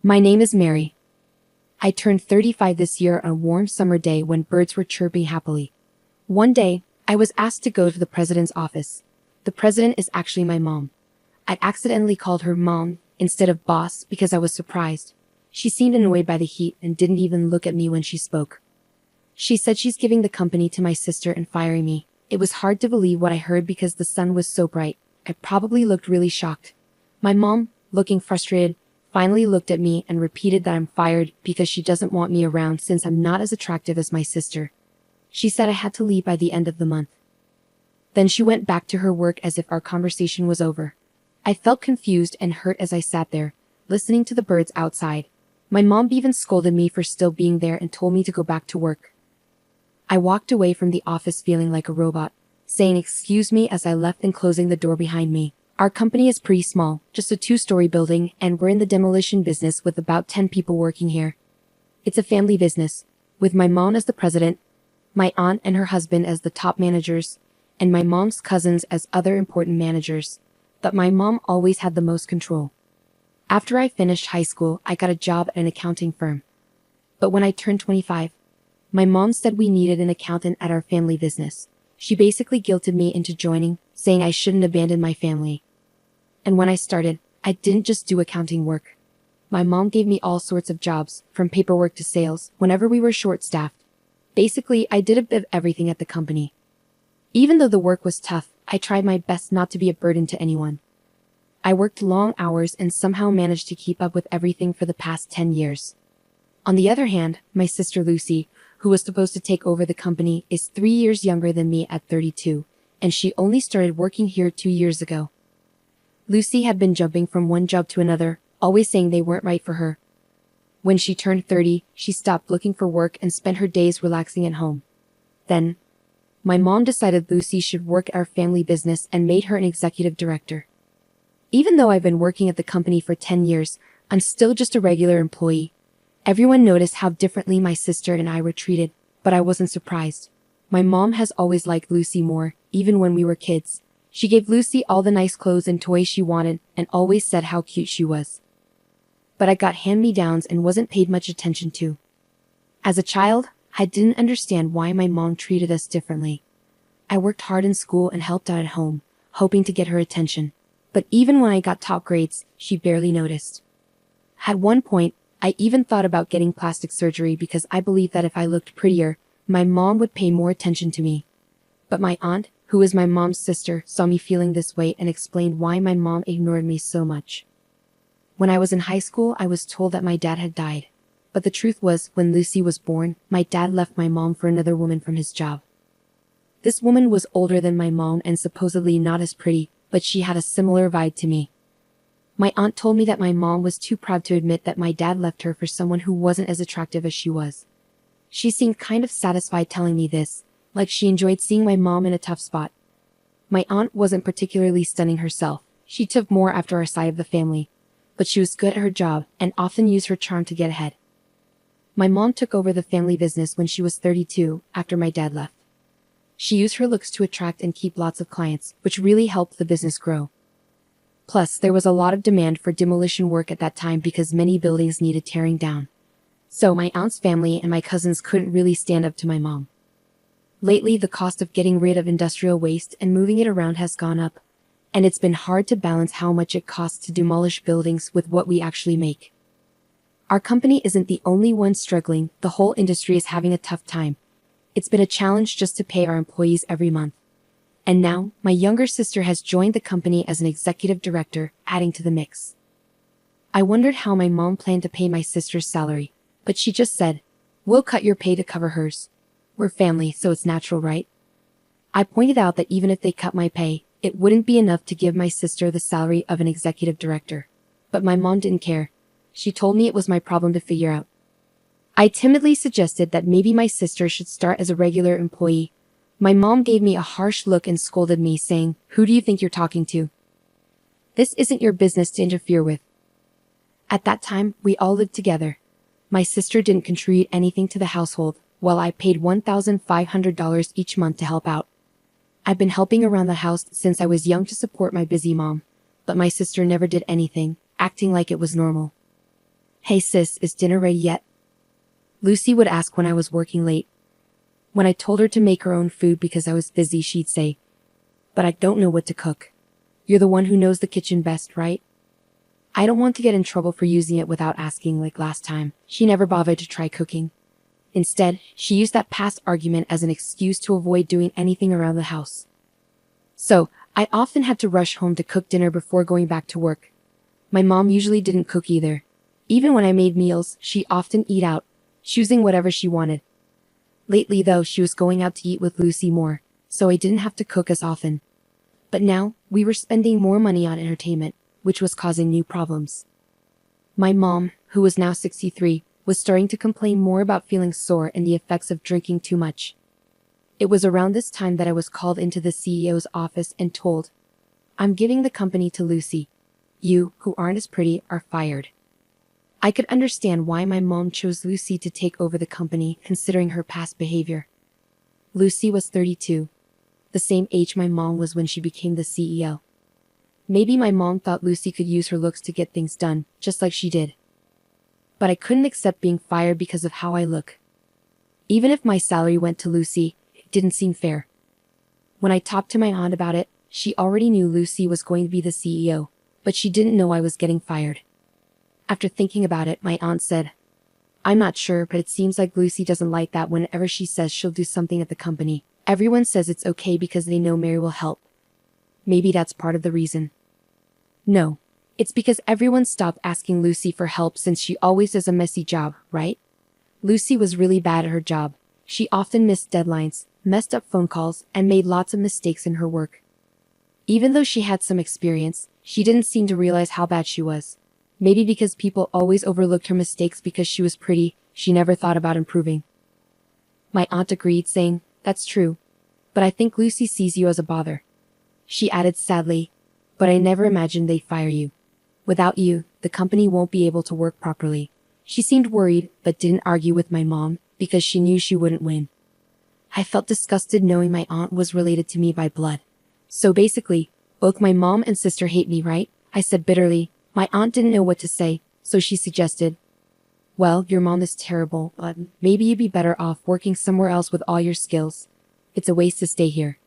My name is Mary. I turned 35 this year on a warm summer day when birds were chirping happily. One day, I was asked to go to the president's office. The president is actually my mom. I'd accidentally called her mom instead of boss because I was surprised. She seemed annoyed by the heat and didn't even look at me when she spoke. She said she's giving the company to my sister and firing me. It was hard to believe what I heard because the sun was so bright. I probably looked really shocked. My mom, looking frustrated, finally looked at me and repeated that I'm fired because she doesn't want me around since I'm not as attractive as my sister. She said I had to leave by the end of the month. Then she went back to her work as if our conversation was over. I felt confused and hurt as I sat there, listening to the birds outside. My mom even scolded me for still being there and told me to go back to work. I walked away from the office feeling like a robot, saying excuse me as I left and closing the door behind me. Our company is pretty small, just a 2-story building, and we're in the demolition business with about 10 people working here. It's a family business, with my mom as the president, my aunt and her husband as the top managers, and my mom's cousins as other important managers. But my mom always had the most control. After I finished high school, I got a job at an accounting firm. But when I turned 25, my mom said we needed an accountant at our family business. She basically guilted me into joining, saying I shouldn't abandon my family. And when I started, I didn't just do accounting work. My mom gave me all sorts of jobs, from paperwork to sales, whenever we were short-staffed. Basically, I did a bit of everything at the company. Even though the work was tough, I tried my best not to be a burden to anyone. I worked long hours and somehow managed to keep up with everything for the past 10 years. On the other hand, my sister Lucy, who was supposed to take over the company, is 3 years younger than me at 32, and she only started working here 2 years ago. Lucy had been jumping from one job to another, always saying they weren't right for her. When she turned 30, she stopped looking for work and spent her days relaxing at home. Then, my mom decided Lucy should work at our family business and made her an executive director. Even though I've been working at the company for 10 years, I'm still just a regular employee. Everyone noticed how differently my sister and I were treated, but I wasn't surprised. My mom has always liked Lucy more, even when we were kids. She gave Lucy all the nice clothes and toys she wanted and always said how cute she was. But I got hand-me-downs and wasn't paid much attention to. As a child, I didn't understand why my mom treated us differently. I worked hard in school and helped out at home, hoping to get her attention. But even when I got top grades, she barely noticed. At one point, I even thought about getting plastic surgery because I believed that if I looked prettier, my mom would pay more attention to me. But my aunt, who is my mom's sister, saw me feeling this way and explained why my mom ignored me so much. When I was in high school, I was told that my dad had died. But the truth was, when Lucy was born, my dad left my mom for another woman from his job. This woman was older than my mom and supposedly not as pretty, but she had a similar vibe to me. My aunt told me that my mom was too proud to admit that my dad left her for someone who wasn't as attractive as she was. She seemed kind of satisfied telling me this, like she enjoyed seeing my mom in a tough spot. My aunt wasn't particularly stunning herself. She took more after our side of the family. But she was good at her job and often used her charm to get ahead. My mom took over the family business when she was 32, after my dad left. She used her looks to attract and keep lots of clients, which really helped the business grow. Plus, there was a lot of demand for demolition work at that time because many buildings needed tearing down. So my aunt's family and my cousins couldn't really stand up to my mom. Lately, the cost of getting rid of industrial waste and moving it around has gone up, and it's been hard to balance how much it costs to demolish buildings with what we actually make. Our company isn't the only one struggling, the whole industry is having a tough time. It's been a challenge just to pay our employees every month. And now, my younger sister has joined the company as an executive director, adding to the mix. I wondered how my mom planned to pay my sister's salary, but she just said, "We'll cut your pay to cover hers. We're family, so it's natural, right?" I pointed out that even if they cut my pay, it wouldn't be enough to give my sister the salary of an executive director. But my mom didn't care. She told me it was my problem to figure out. I timidly suggested that maybe my sister should start as a regular employee. My mom gave me a harsh look and scolded me, saying, "Who do you think you're talking to? This isn't your business to interfere with." At that time, we all lived together. My sister didn't contribute anything to the household, while I paid $1,500 each month to help out. I've been helping around the house since I was young to support my busy mom, but my sister never did anything, acting like it was normal. "Hey sis, is dinner ready yet?" Lucy would ask when I was working late. When I told her to make her own food because I was busy, she'd say, "But I don't know what to cook. You're the one who knows the kitchen best, right?" I don't want to get in trouble for using it without asking like last time. She never bothered to try cooking. Instead, she used that past argument as an excuse to avoid doing anything around the house. So, I often had to rush home to cook dinner before going back to work. My mom usually didn't cook either. Even when I made meals, she'd often eat out, choosing whatever she wanted. Lately though, she was going out to eat with Lucy more, so I didn't have to cook as often. But now, we were spending more money on entertainment, which was causing new problems. My mom, who was now 63, was starting to complain more about feeling sore and the effects of drinking too much. It was around this time that I was called into the CEO's office and told, "I'm giving the company to Lucy. You, who aren't as pretty, are fired." I could understand why my mom chose Lucy to take over the company, considering her past behavior. Lucy was 32, the same age my mom was when she became the CEO. Maybe my mom thought Lucy could use her looks to get things done, just like she did. But I couldn't accept being fired because of how I look. Even if my salary went to Lucy, it didn't seem fair. When I talked to my aunt about it, she already knew Lucy was going to be the CEO, but she didn't know I was getting fired. After thinking about it, my aunt said, "I'm not sure, but it seems like Lucy doesn't like that whenever she says she'll do something at the company. Everyone says it's okay because they know Mary will help. Maybe that's part of the reason." No, it's because everyone stopped asking Lucy for help since she always does a messy job, right? Lucy was really bad at her job. She often missed deadlines, messed up phone calls, and made lots of mistakes in her work. Even though she had some experience, she didn't seem to realize how bad she was. Maybe because people always overlooked her mistakes because she was pretty, she never thought about improving. My aunt agreed, saying, "That's true. But I think Lucy sees you as a bother." She added sadly, "But I never imagined they'd fire you. Without you, the company won't be able to work properly." She seemed worried, but didn't argue with my mom, because she knew she wouldn't win. I felt disgusted knowing my aunt was related to me by blood. "So basically, both my mom and sister hate me, right?" I said bitterly. My aunt didn't know what to say, so she suggested, "Well, your mom is terrible, but maybe you'd be better off working somewhere else with all your skills. It's a waste to stay here."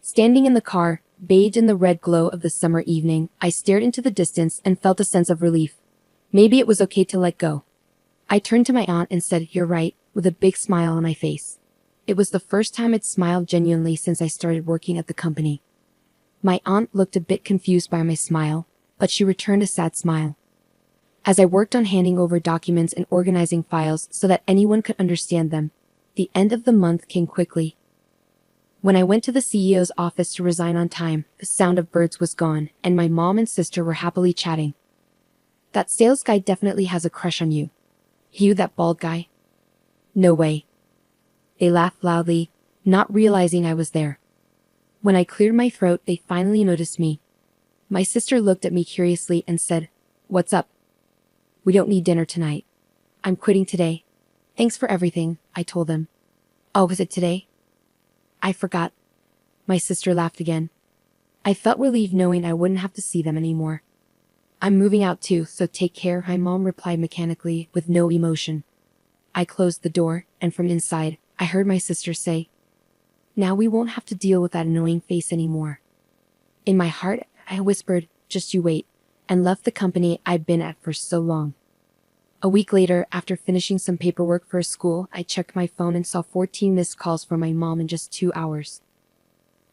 Standing in the car, bathed in the red glow of the summer evening, I stared into the distance and felt a sense of relief. Maybe it was okay to let go. I turned to my aunt and said, "You're right," with a big smile on my face. It was the first time I'd smiled genuinely since I started working at the company. My aunt looked a bit confused by my smile, but she returned a sad smile. As I worked on handing over documents and organizing files so that anyone could understand them, the end of the month came quickly. When I went to the CEO's office to resign on time, the sound of birds was gone, and my mom and sister were happily chatting. "That sales guy definitely has a crush on you." "You, that bald guy?" "No way." They laughed loudly, not realizing I was there. When I cleared my throat, they finally noticed me. My sister looked at me curiously and said, "What's up?" "We don't need dinner tonight. I'm quitting today." "Thanks for everything," I told them. "Oh, was it today?" "I forgot." My sister laughed again. I felt relieved knowing I wouldn't have to see them anymore. "I'm moving out too, so take care," my mom replied mechanically, with no emotion. I closed the door, and from inside, I heard my sister say, "Now we won't have to deal with that annoying face anymore." In my heart, I whispered, "Just you wait," and left the company I'd been at for so long. A week later, after finishing some paperwork for school, I checked my phone and saw 14 missed calls from my mom in just 2 hours.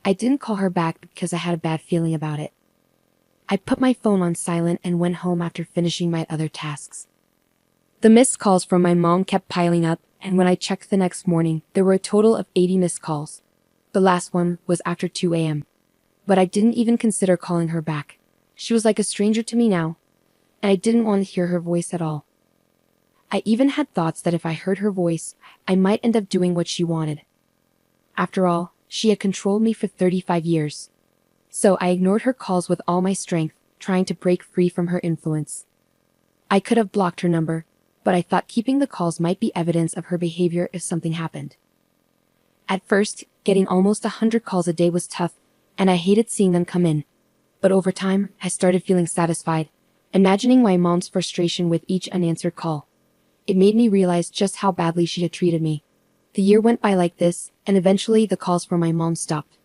I didn't call her back because I had a bad feeling about it. I put my phone on silent and went home after finishing my other tasks. The missed calls from my mom kept piling up, and when I checked the next morning, there were a total of 80 missed calls. The last one was after 2 a.m. But I didn't even consider calling her back. She was like a stranger to me now, and I didn't want to hear her voice at all. I even had thoughts that if I heard her voice, I might end up doing what she wanted. After all, she had controlled me for 35 years. So I ignored her calls with all my strength, trying to break free from her influence. I could have blocked her number, but I thought keeping the calls might be evidence of her behavior if something happened. At first, getting almost 100 calls a day was tough, and I hated seeing them come in. But over time, I started feeling satisfied. imagining my mom's frustration with each unanswered call. It made me realize just how badly she had treated me. The year went by like this, and eventually the calls from my mom stopped.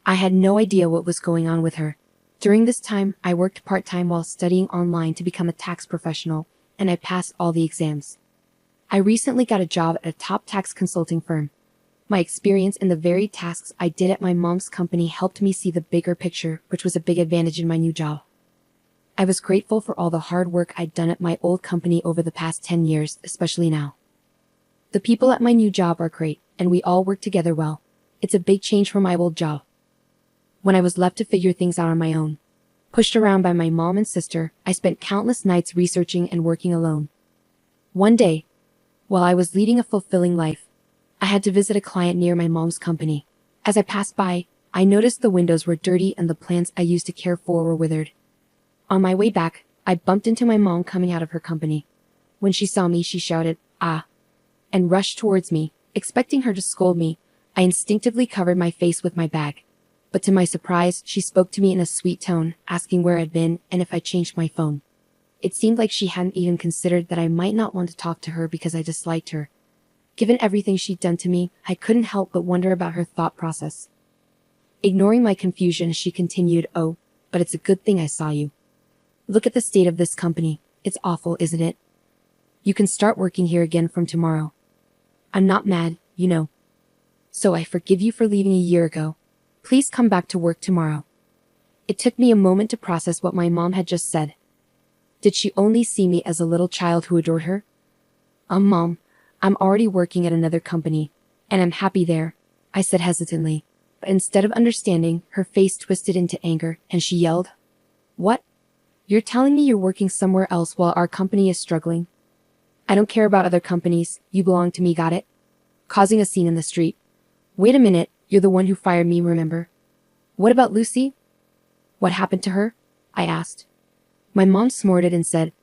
I had no idea what was going on with her. During this time, I worked part-time while studying online to become a tax professional, and I passed all the exams. I recently got a job at a top tax consulting firm. My experience in the very tasks I did at my mom's company helped me see the bigger picture, which was a big advantage in my new job. I was grateful for all the hard work I'd done at my old company over the past 10 years, especially now. The people at my new job are great, and we all work together well. It's a big change from my old job. When I was left to figure things out on my own, pushed around by my mom and sister, I spent countless nights researching and working alone. One day, while I was leading a fulfilling life, I had to visit a client near my mom's company. As I passed by, I noticed the windows were dirty and the plants I used to care for were withered. On my way back, I bumped into my mom coming out of her company. When she saw me, she shouted, "Ah!" and rushed towards me. Expecting her to scold me, I instinctively covered my face with my bag. But to my surprise, she spoke to me in a sweet tone, asking where I'd been and if I changed my phone. It seemed like she hadn't even considered that I might not want to talk to her because I disliked her. Given everything she'd done to me, I couldn't help but wonder about her thought process. Ignoring my confusion, she continued, "Oh, but it's a good thing I saw you. Look at the state of this company. It's awful, isn't it? You can start working here again from tomorrow. I'm not mad, you know. So I forgive you for leaving a year ago. Please come back to work tomorrow." It took me a moment to process what my mom had just said. Did she only see me as a little child who adored her? Mom, I'm already working at another company, and I'm happy there," I said hesitantly. But instead of understanding, her face twisted into anger, and she yelled, "What? You're telling me you're working somewhere else while our company is struggling? I don't care about other companies, you belong to me, got it?" Causing a scene in the street. "Wait a minute, you're the one who fired me, remember? What about Lucy? What happened to her?" I asked. My mom snorted and said,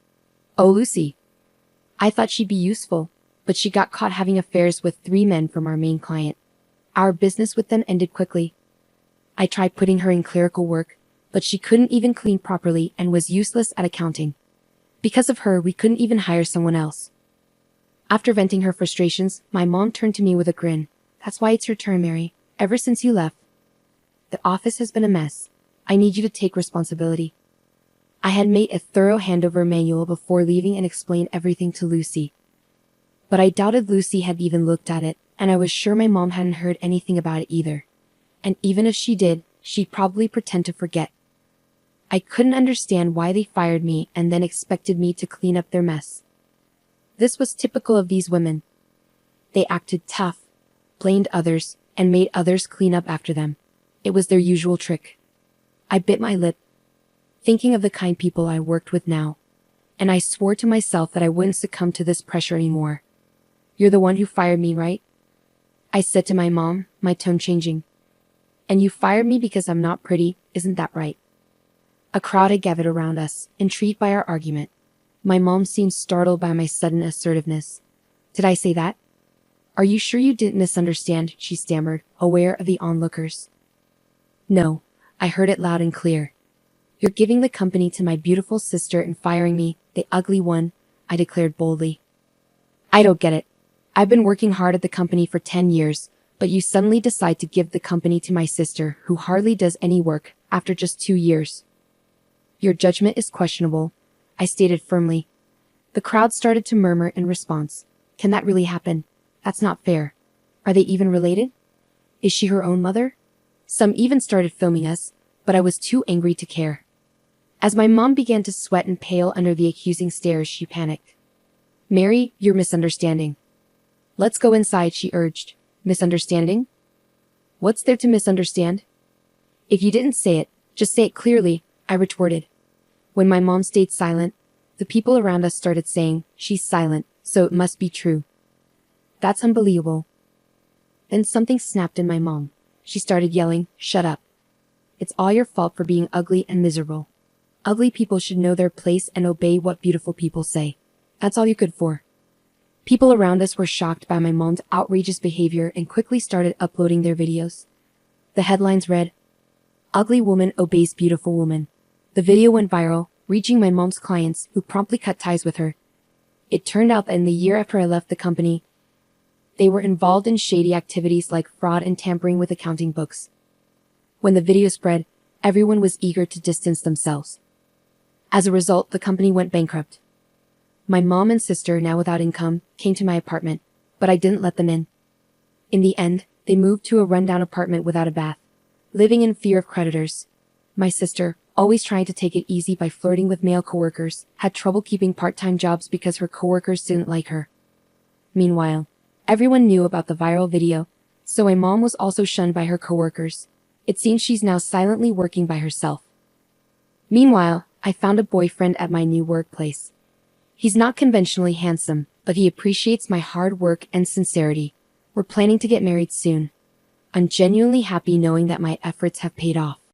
"Oh, Lucy. I thought she'd be useful, but she got caught having affairs with 3 men from our main client. Our business with them ended quickly. I tried putting her in clerical work, but she couldn't even clean properly and was useless at accounting. Because of her, we couldn't even hire someone else." After venting her frustrations, my mom turned to me with a grin. "That's why it's your turn, Mary. Ever since you left, the office has been a mess. I need you to take responsibility." I had made a thorough handover manual before leaving and explained everything to Lucy. But I doubted Lucy had even looked at it, and I was sure my mom hadn't heard anything about it either. And even if she did, she'd probably pretend to forget. I couldn't understand why they fired me and then expected me to clean up their mess. This was typical of these women. They acted tough, blamed others, and made others clean up after them. It was their usual trick. I bit my lip, thinking of the kind people I worked with now, and I swore to myself that I wouldn't succumb to this pressure anymore. "You're the one who fired me, right?" I said to my mom, my tone changing. "And you fired me because I'm not pretty, isn't that right?" A crowd had gathered around us, intrigued by our argument. My mom seemed startled by my sudden assertiveness. "Did I say that? Are you sure you didn't misunderstand?" she stammered, aware of the onlookers. "No, I heard it loud and clear. You're giving the company to my beautiful sister and firing me, the ugly one," I declared boldly. "I don't get it. I've been working hard at the company for 10 years, but you suddenly decide to give the company to my sister, who hardly does any work, after just 2 years. Your judgment is questionable," I stated firmly. The crowd started to murmur in response. "Can that really happen? That's not fair. Are they even related? Is she her own mother?" Some even started filming us, but I was too angry to care. As my mom began to sweat and pale under the accusing stares, she panicked. "Mary, you're misunderstanding. Let's go inside," she urged. "Misunderstanding? What's there to misunderstand? If you didn't say it, just say it clearly," I retorted. When my mom stayed silent, the people around us started saying, "She's silent, so it must be true. That's unbelievable." Then something snapped in my mom. She started yelling, "Shut up. It's all your fault for being ugly and miserable. Ugly people should know their place and obey what beautiful people say. That's all you're good for." People around us were shocked by my mom's outrageous behavior and quickly started uploading their videos. The headlines read, "Ugly woman obeys beautiful woman." The video went viral, reaching my mom's clients, who promptly cut ties with her. It turned out that in the year after I left the company, they were involved in shady activities like fraud and tampering with accounting books. When the video spread, everyone was eager to distance themselves. As a result, the company went bankrupt. My mom and sister, now without income, came to my apartment, but I didn't let them in. In the end, they moved to a rundown apartment without a bath, living in fear of creditors. My sister, always trying to take it easy by flirting with male coworkers, had trouble keeping part-time jobs because her coworkers didn't like her. Meanwhile, everyone knew about the viral video, so my mom was also shunned by her coworkers. It seems she's now silently working by herself. Meanwhile, I found a boyfriend at my new workplace. He's not conventionally handsome, but he appreciates my hard work and sincerity. We're planning to get married soon. I'm genuinely happy knowing that my efforts have paid off.